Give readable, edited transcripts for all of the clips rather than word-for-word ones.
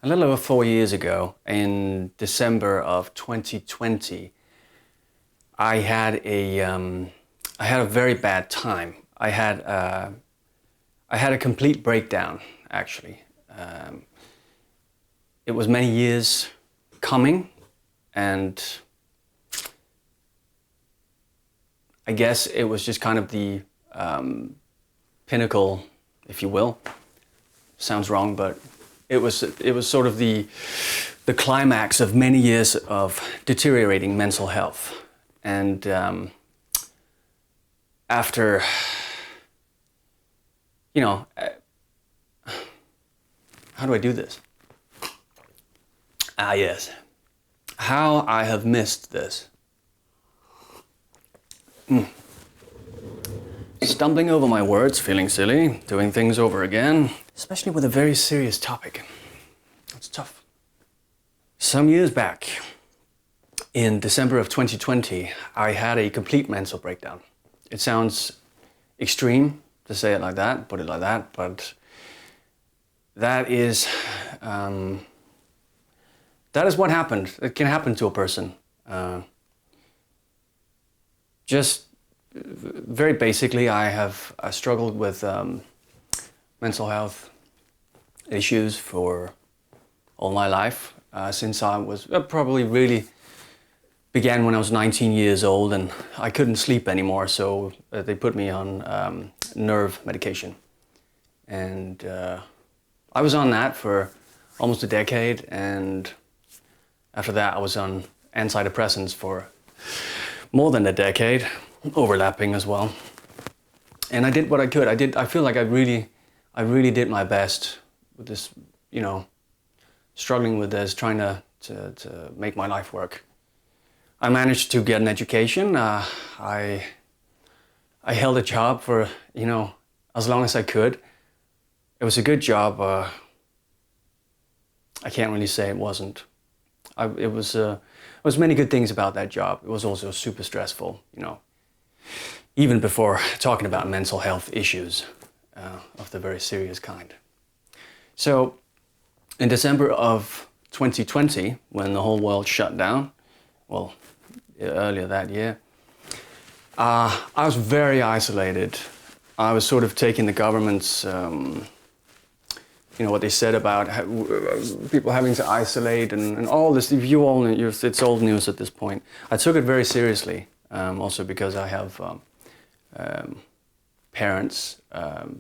A little over 4 years ago, in December of 2020, I had a very bad time. I had a complete breakdown, actually. It was many years coming, and I guess it was just kind of the pinnacle, if you will. Sounds wrong, but it was sort of the climax of many years of deteriorating mental health. And after, how do I do this? Ah, yes. How I have missed this. Stumbling over my words, feeling silly, doing things over again, especially with a very serious topic. It's tough. Some years back, in December of 2020, I had a complete mental breakdown. It sounds extreme to say it like that, put it like that, but that is what happened. It can happen to a person. Just very basically, I struggled with mental health issues for all my life, since I was probably really began when I was 19 years old, and I couldn't sleep anymore, so they put me on nerve medication. And I was on that for almost a decade, and after that I was on antidepressants for more than a decade, overlapping as well. And I did what I could. I feel like I really did my best with this, struggling with this, trying to make my life work. I managed to get an education. I held a job for, as long as I could. It was a good job. I can't really say it wasn't. It was many good things about that job. It was also super stressful, even before talking about mental health issues of the very serious kind. So in December of 2020, when the whole world shut down, well, earlier that year, I was very isolated. I was sort of taking the government's, what they said about people having to isolate and all this. If you all know, it's old news at this point. I took it very seriously, also because I have parents,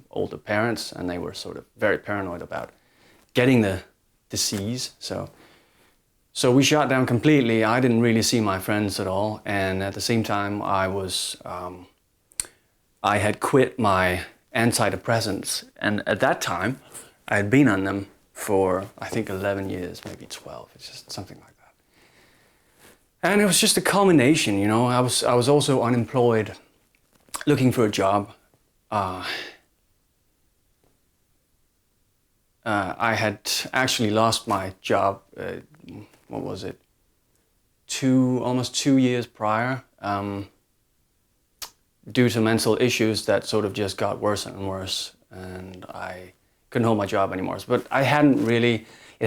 older parents, and they were sort of very paranoid about getting the disease. So we shut down completely. I didn't really see my friends at all, and at the same time, I had quit my antidepressants, and at that time, I had been on them for I think 11 years, maybe 12. It's just something like that. And it was just a culmination, I was also unemployed, looking for a job. I had actually lost my job. What was it? Almost 2 years prior, due to mental issues that sort of just got worse and worse, and I couldn't hold my job anymore. But it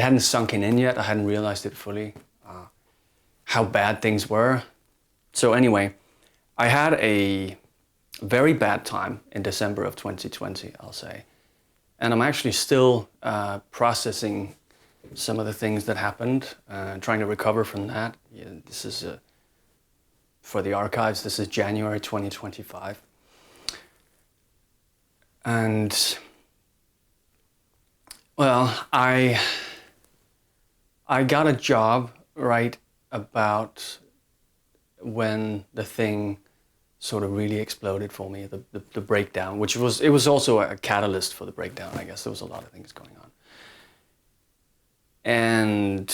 hadn't sunk in yet. I hadn't realized it fully, how bad things were. So anyway, I had a very bad time in December of 2020, I'll say. And I'm actually still processing some of the things that happened, trying to recover from that. Yeah, this is, for the archives, this is January 2025. And, well, I got a job right about when the thing sort of really exploded for me, the breakdown, it was also a catalyst for the breakdown, I guess. There was a lot of things going on. And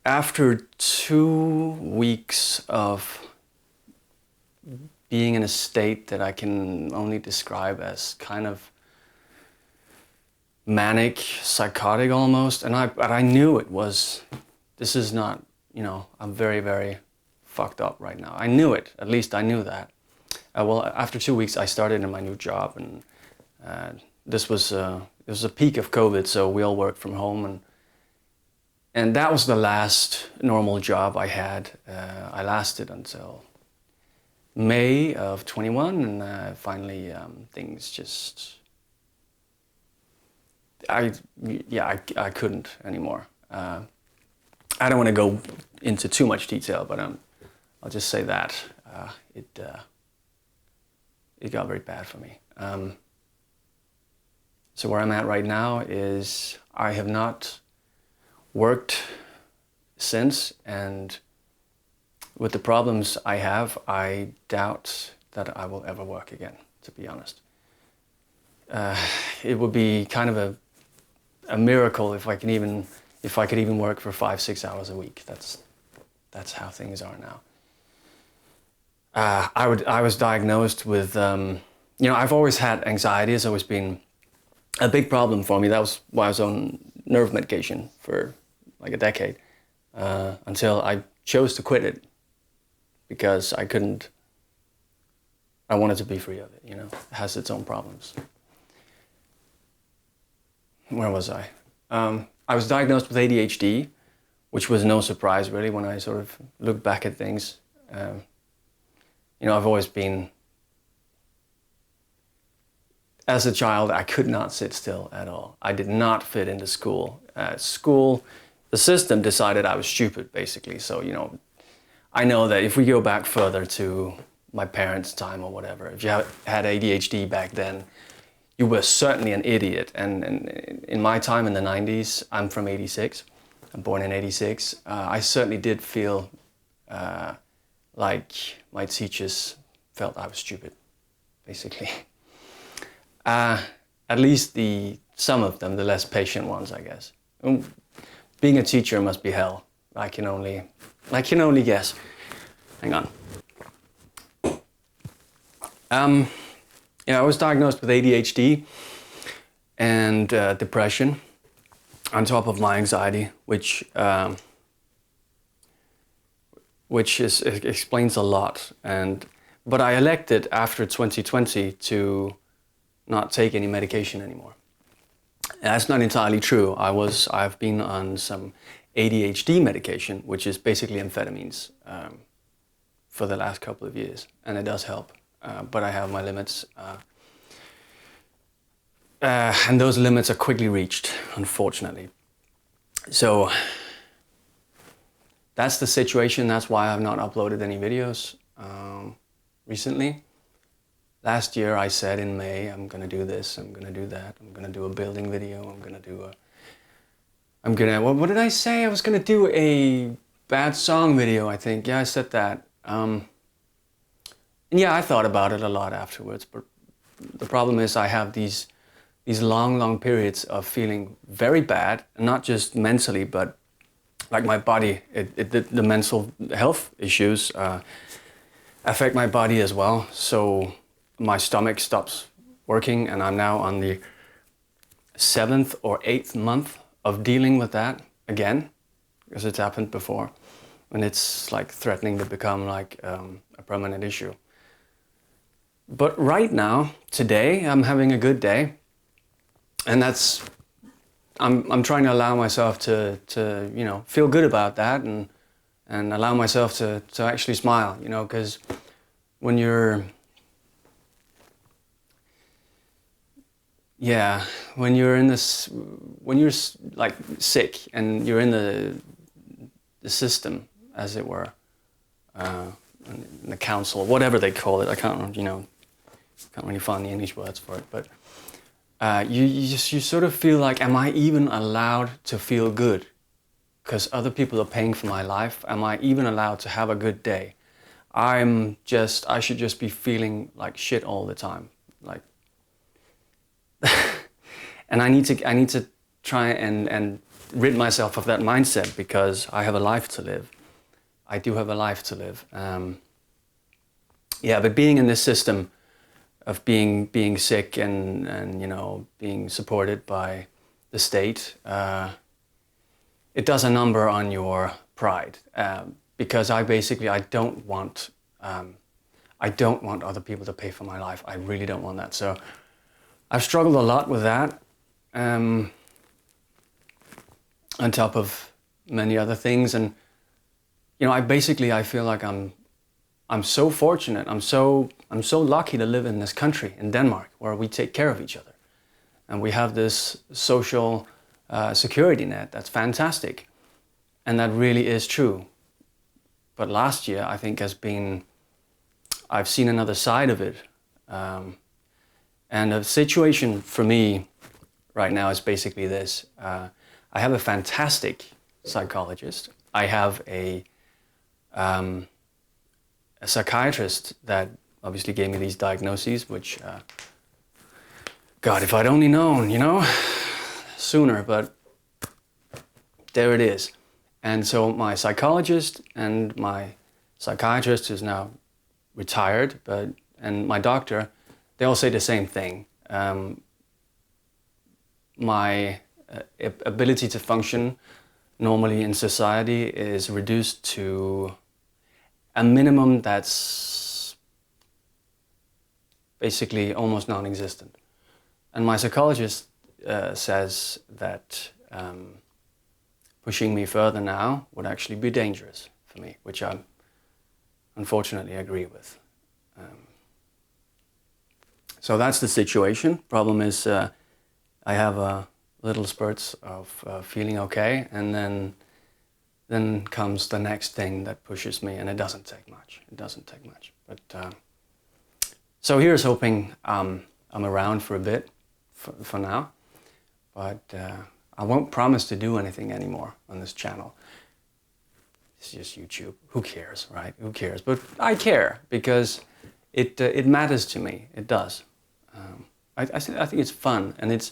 after 2 weeks of being in a state that I can only describe as kind of manic, psychotic almost, and I knew this is not, I'm very, very fucked up right now. I knew it, at least I knew that. Well, after 2 weeks I started in my new job, and this was a peak of COVID, so we all worked from home, and And that was the last normal job I had. I lasted until May of 21, and finally things just, I couldn't anymore. I don't want to go into too much detail, but I'll just say that it got very bad for me. So where I'm at right now is I have not worked since, and with the problems I have, I doubt that I will ever work again, to be honest. It would be kind of a miracle if I could even work for 5-6 hours a week. That's how things are now. I was diagnosed with, I've always had anxiety. It's always been a big problem for me. That was why I was on nerve medication for like a decade, until I chose to quit it because I wanted to be free of it, It has its own problems. Where was I? I was diagnosed with ADHD, which was no surprise really when I sort of look back at things. I've always been, as a child, I could not sit still at all. I did not fit into school. The system decided I was stupid, basically. So, I know that if we go back further to my parents' time or whatever, if you had ADHD back then, you were certainly an idiot. And in my time in the 90s, I'm from 86, I'm born in 86, I certainly did feel like my teachers felt I was stupid, basically. At least some of them, the less patient ones, I guess. Being a teacher must be hell. I can only guess. Hang on. I was diagnosed with ADHD and depression on top of my anxiety, which explains a lot. But I elected after 2020 to not take any medication anymore. That's not entirely true. I've been on some ADHD medication, which is basically amphetamines, for the last couple of years, and it does help. But I have my limits, and those limits are quickly reached, unfortunately. So that's the situation. That's why I've not uploaded any videos recently. Last year I said in May, I'm gonna do this, I'm gonna do that, I'm gonna do a building video, what did I say? I was gonna do a bad song video, I think. Yeah, I said that. And yeah, I thought about it a lot afterwards, but the problem is I have these long periods of feeling very bad, not just mentally, but like my body, the mental health issues affect my body as well. So my stomach stops working, and I'm now on the 7th or 8th month of dealing with that again, because it's happened before, and it's like threatening to become like a permanent issue. But right now, today, I'm having a good day, and I'm trying to allow myself to feel good about that, and allow myself to actually smile, because when you're like sick and you're in the system, as it were, in the council, whatever they call it, I can't really find the English words for it, but you sort of feel like, am I even allowed to feel good? Because other people are paying for my life. Am I even allowed to have a good day? I should just be feeling like shit all the time, like. And I need to try and rid myself of that mindset, because I have a life to live. I do have a life to live. But being in this system of being sick and being supported by the state, it does a number on your pride, because I don't want other people to pay for my life. I really don't want that. So I've struggled a lot with that, on top of many other things. And I feel like I'm so fortunate. I'm so lucky to live in this country, in Denmark, where we take care of each other, and we have this social security net that's fantastic, and that really is true. But last year, I think, I've seen another side of it, and the situation for me right now is basically this: I have a fantastic psychologist. I have a psychiatrist that obviously gave me these diagnoses, which, God, if I'd only known, sooner, but there it is. And so my psychologist and my psychiatrist is now retired, and my doctor, they all say the same thing. My ability to function normally in society is reduced to a minimum that's basically almost non-existent. And my psychologist says that pushing me further now would actually be dangerous for me, which I unfortunately agree with. So that's the situation. Problem is I have little spurts of feeling okay, and then comes the next thing that pushes me, and it doesn't take much. But so here's hoping I'm around for a bit for now, but I won't promise to do anything anymore on this channel. It's just YouTube. Who cares, right? Who cares? But I care because it matters to me. It does. I think it's fun, and it's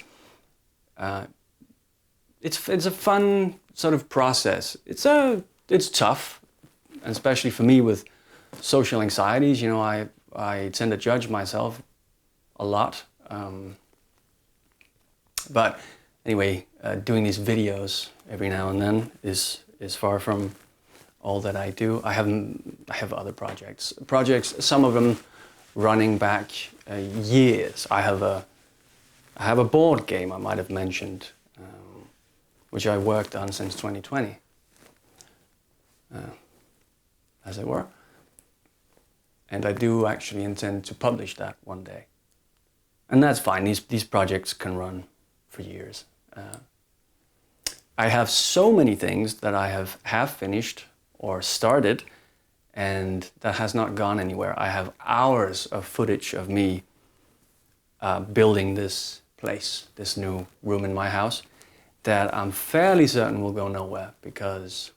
a fun sort of process. It's tough, and especially for me with social anxieties. I tend to judge myself a lot. But anyway, doing these videos every now and then is far from all that I do. I have other projects. Some of them running back years. I have a board game I might have mentioned, which I worked on since 2020, as it were. And I do actually intend to publish that one day. And that's fine. These projects can run for years. I have so many things that I have finished or started, and that has not gone anywhere. I have hours of footage of me building this place, this new room in my house, that I'm fairly certain will go nowhere because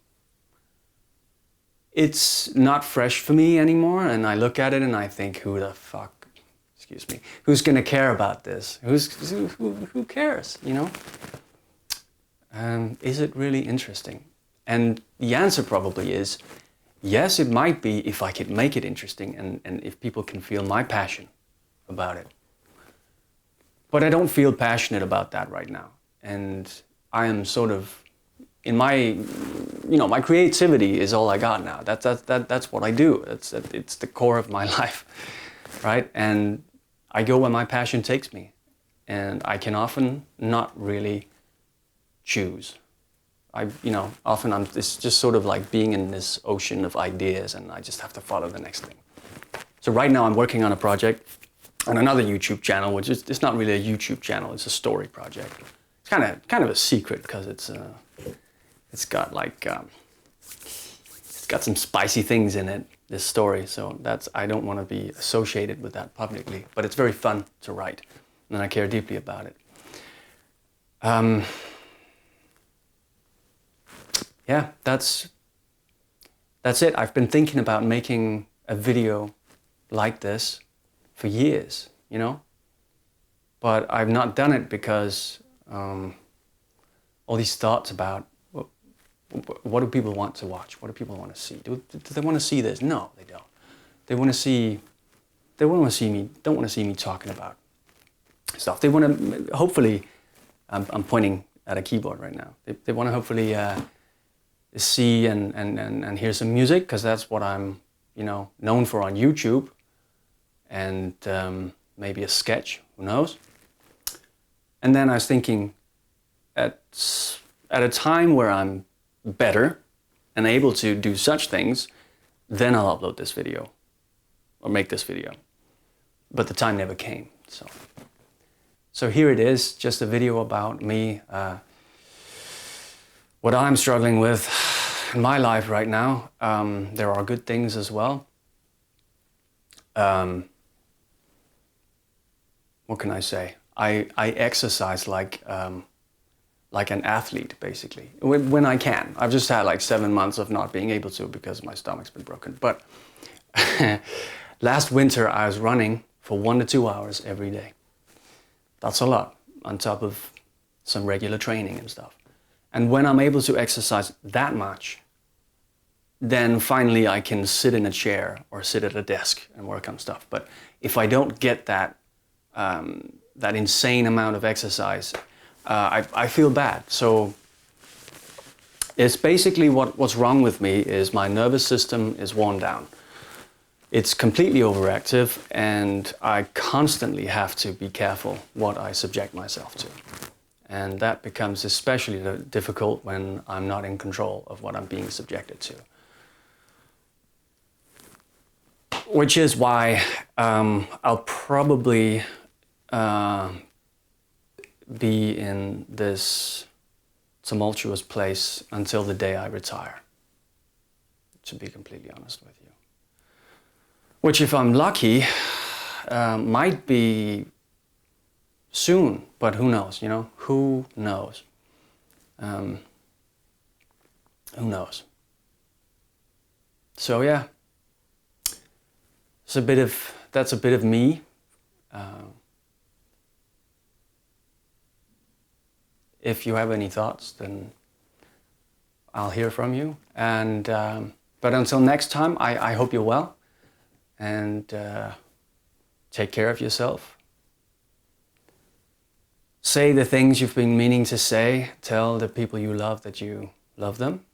it's not fresh for me anymore. And I look at it and I think, who the fuck, excuse me, who's gonna care about this? Who cares, Is it really interesting? And the answer probably is, yes, it might be if I could make it interesting and if people can feel my passion about it. But I don't feel passionate about that right now. And I am sort of, in my, my creativity is all I got now. That's what I do. It's the core of my life, right? And I go where my passion takes me. And I can often not really choose. Often it's just sort of like being in this ocean of ideas, and I just have to follow the next thing. So right now I'm working on a project on another YouTube channel, which is, it's not really a YouTube channel, it's a story project. It's kind of a secret because it's got some spicy things in it, this story. So I don't want to be associated with that publicly, but it's very fun to write, and I care deeply about it. Yeah, that's it. I've been thinking about making a video like this for years, but I've not done it because all these thoughts about what do people want to watch? What do people want to see? Do they want to see this? No, they don't. They want to see me talking about stuff. They want to, hopefully, I'm pointing at a keyboard right now. They want to hopefully see and hear some music, because that's what I'm, known for on YouTube, and maybe a sketch, who knows? And then I was thinking, at a time where I'm better and able to do such things, then I'll upload this video or make this video. But the time never came. So here it is, just a video about me, what I'm struggling with in my life right now. There are good things as well. What can I say? I exercise like an athlete, basically, when I can. I've just had like 7 months of not being able to because my stomach's been broken. But last winter I was running for 1 to 2 hours every day. That's a lot, on top of some regular training and stuff. And when I'm able to exercise that much, then finally I can sit in a chair or sit at a desk and work on stuff. But if I don't get that insane amount of exercise, I feel bad. So it's basically what's wrong with me is my nervous system is worn down. It's completely overactive, and I constantly have to be careful what I subject myself to. And that becomes especially difficult when I'm not in control of what I'm being subjected to. Which is why I'll probably be in this tumultuous place until the day I retire, to be completely honest with you. Which, if I'm lucky, might be soon, but who knows, you know? Who knows? Who knows? So yeah, that's a bit of me. If you have any thoughts, then I'll hear from you. And but until next time, I hope you're well, and take care of yourself. Say the things you've been meaning to say. Tell the people you love that you love them.